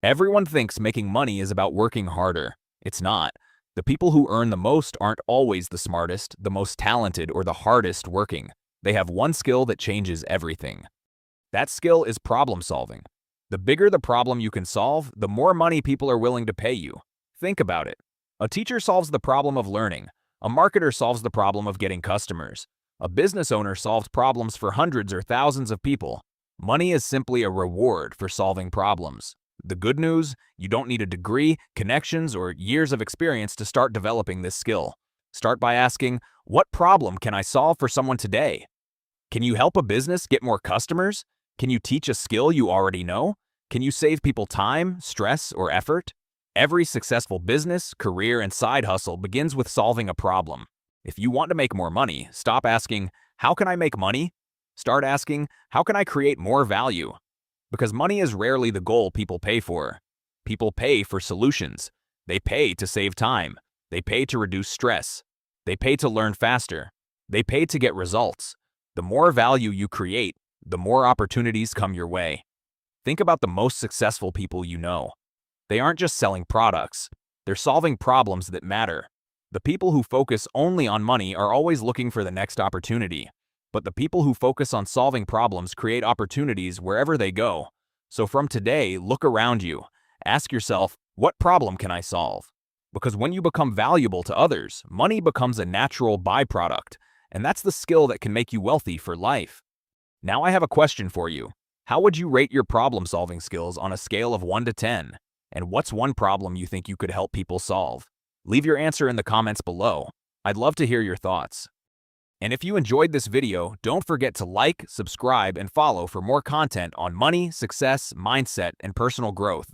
Everyone thinks making money is about working harder. It's not. The people who earn the most aren't always the smartest, the most talented, or the hardest working. They have one skill that changes everything. That skill is problem solving. The bigger the problem you can solve, the more money people are willing to pay you. Think about it. A teacher solves the problem of learning. A marketer solves the problem of getting customers. A business owner solves problems for hundreds or thousands of people. Money is simply a reward for solving problems. The good news, you don't need a degree, connections, or years of experience to start developing this skill. Start by asking, what problem can I solve for someone today? Can you help a business get more customers? Can you teach a skill you already know? Can you save people time, stress, or effort? Every successful business, career, and side hustle begins with solving a problem. If you want to make more money, stop asking, how can I make money? Start asking, how can I create more value? Because money is rarely the goal people pay for. People pay for solutions. They pay to save time. They pay to reduce stress. They pay to learn faster. They pay to get results. The more value you create, the more opportunities come your way. Think about the most successful people you know. They aren't just selling products. They're solving problems that matter. The people who focus only on money are always looking for the next opportunity. But the people who focus on solving problems create opportunities wherever they go. So from today, look around you. Ask yourself, what problem can I solve? Because when you become valuable to others, money becomes a natural byproduct, and that's the skill that can make you wealthy for life. Now I have a question for you. How would you rate your problem-solving skills on a scale of 1 to 10? And what's one problem you think you could help people solve? Leave your answer in the comments below. I'd love to hear your thoughts. And if you enjoyed this video, don't forget to like, subscribe, and follow for more content on money, success, mindset, and personal growth.